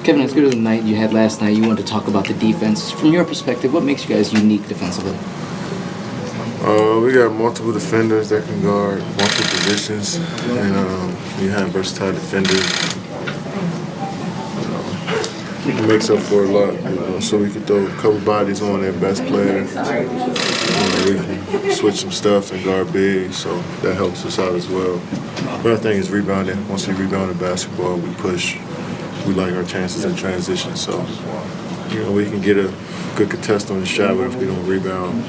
Kevin, as good as the night you had last night, you wanted to talk about the defense. From your perspective, what makes you guys unique defensively? We got multiple defenders that can guard multiple positions, and we have versatile defenders. It makes up for a lot, so we can throw a couple bodies on their best player. We can switch some stuff and guard big, so that helps us out as well. But I think it's rebounding. Once we rebound the basketball, we push. We like our chances in transition, so we can get a good contest on the shot, but if we don't rebound,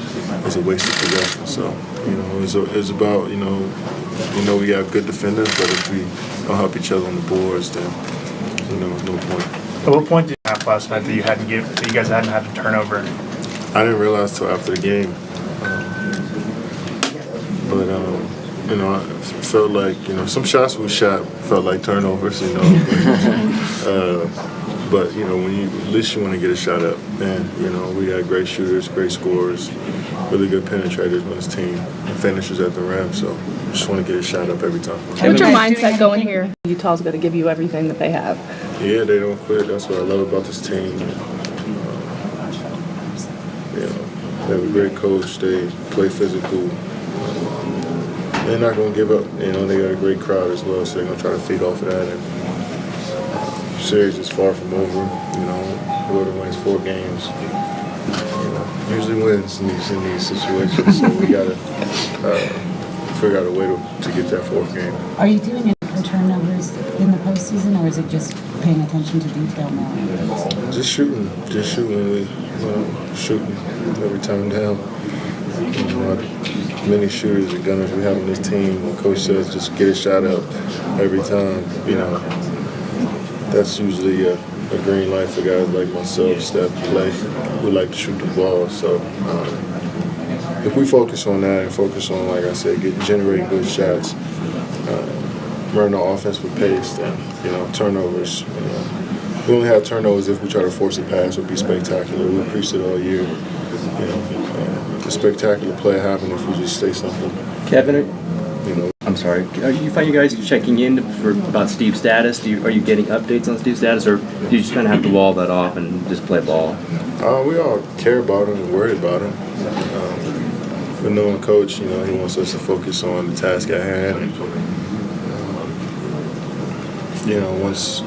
it's a wasted possession. So it's about we got good defenders, but if we don't help each other on the boards, then there's no point. At what point did you have last night that you guys hadn't had a turnover? I didn't realize till after the game, but I felt like some shots we shot felt like turnovers, But when at least you want to get a shot up, and we got great shooters, great scorers, really good penetrators on this team, and finishers at the rim. So just want to get a shot up every time. What's your mindset going here? Utah's going to give you everything that they have. Yeah, they don't quit. That's what I love about this team. They have a great coach. They play physical. They're not going to give up. They got a great crowd as well, so they're going to try to feed off of that. And series is far from over. Whoever wins 4 games, usually wins in these situations. So we got to figure out a way to get that 4th game. Are you doing any turnovers in the postseason, or is it just paying attention to detail now? Just shooting. We shooting every time down. Many shooters and gunners we have on this team. The coach says just get a shot up every time. That's usually a green light for guys like myself, Steph, Clay, who like to shoot the ball. So if we focus on that and focus on, like I said, generating good shots, running the offense with pace, and turnovers. We only have turnovers if we try to force a pass or be spectacular. We preached it all year. The spectacular play happen if we just say something. Kevin, I'm sorry. Are you find you guys checking in about Steve's status? Are you getting updates on Steve's status, or do you just kind of have to wall that off and just play ball? We all care about him and worry about him. But knowing Coach, he wants us to focus on the task at hand. And, once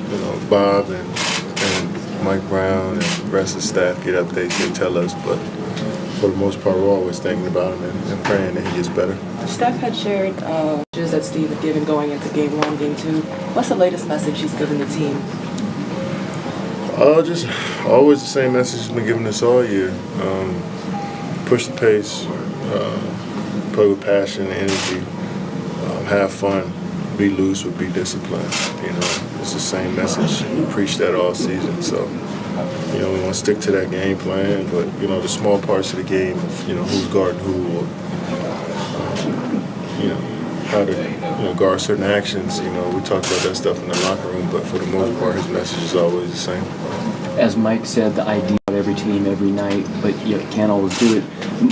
Bob and Mike Brown and the rest of the staff get updates, they tell us. But for the most part, we're always thinking about him and praying that he gets better. Steph had shared messages that Steve had given going into Game 1, Game 2. What's the latest message he's given the team? Just always the same message he's been giving us all year. Push the pace, play with passion and energy, have fun, be loose, but be disciplined. It's the same message. We preach that all season. So, we want to stick to that game plan, but, the small parts of the game, who's guarding who, or, how to, guard certain actions. We talk about that stuff in the locker room, but for the most part, his message is always the same. As Mike said, the idea of every team every night, but you can't always do it.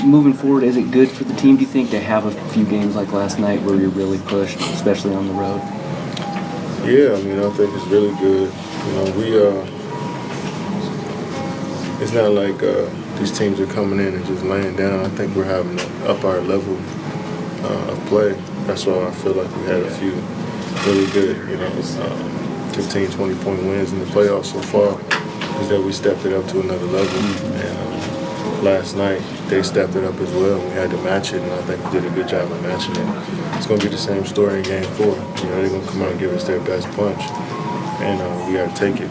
Moving forward, is it good for the team, do you think, to have a few games like last night where you're really pushed, especially on the road? Yeah, I think it's really good. It's not like these teams are coming in and just laying down. I think we're having to up our level of play. That's why I feel like we had a few really good, 15, 20-point wins in the playoffs so far, is that we stepped it up to another level. And last night, they stepped it up as well. We had to match it, and I think we did a good job of matching it. It's going to be the same story in Game 4. They're going to come out and give us their best punch, and we got to take it.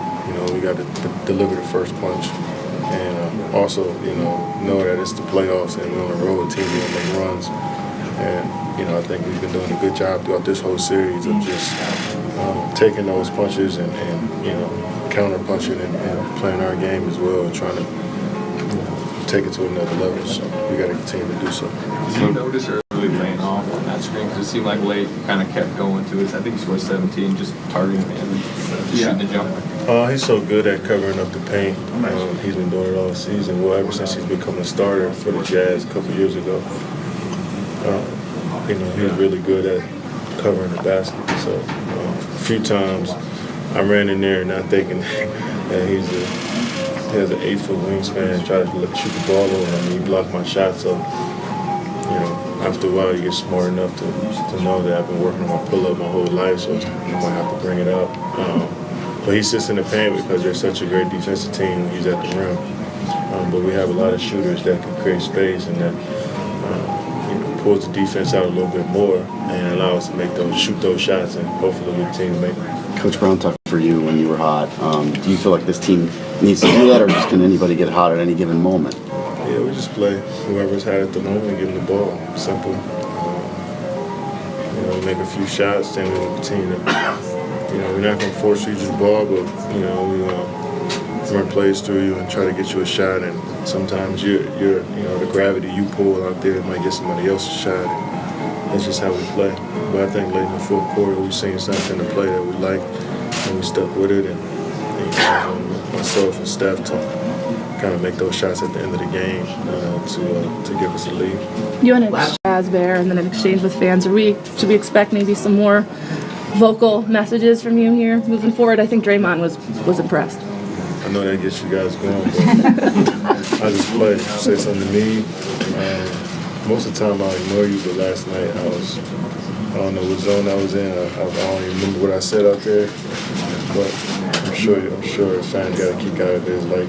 We got to deliver the first punch. And also, know that it's the playoffs and we're on the road, team going to make runs. And, I think we've been doing a good job throughout this whole series of just taking those punches and counter punching and playing our game as well and trying to take it to another level. So we got to continue to do so. Did you notice her really laying off on that screen? Because it seemed like late kind of kept going to it. I think he scored 17, just targeting him, shooting the jumper. He's so good at covering up the paint. He's been doing it all season. Well, ever since he's become a starter for the Jazz a couple years ago. He's really good at covering the basket. So So a few times I ran in there not thinking that he has an 8-foot wingspan, tried to shoot the ball over and he blocked my shot. So, after a while you get smart enough to know that I've been working on my pull-up my whole life, so you might have to bring it up. But he sits in the paint because they're such a great defensive team when he's at the rim. But we have a lot of shooters that can create space and that pulls the defense out a little bit more and allow us to shoot those shots, and hopefully we team make it. Coach Brown talked for you when you were hot. Do you feel like this team needs to do that, or just can anybody get hot at any given moment? Yeah, we just play whoever's hot at the moment, give them the ball. Simple. We make a few shots, then we'll continue to. We're not going to force you the ball, but we run plays through you and try to get you a shot. And sometimes the gravity you pull out there might get somebody else's shot. And that's just how we play. But I think late in the fourth quarter, we've seen something to play that we like, and we stuck with it. And myself and Steph to kind of make those shots at the end of the game to give us a lead. You and Jazz Bear, and then in exchange with fans, should we expect maybe some more vocal messages from you here moving forward? I think Draymond was impressed. I know that gets you guys going, but I just play. Say something to me. Most of the time I'll ignore you, but last night I don't know what zone I was in. I don't even remember what I said out there. But I'm sure a fan got a kick out of it. It's like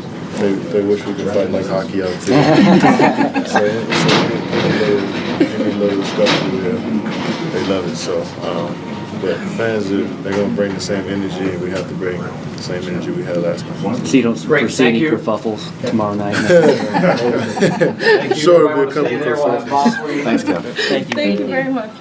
they wish we could fight like hockey out there. so any little stuff they love it. So but fans they're gonna bring the same energy, and we have to bring the same energy we had last night. So you don't foresee any kerfuffles tomorrow night? I'm sure it'll be a couple of kerfuffles. Thanks, Kevin. Thank you very much.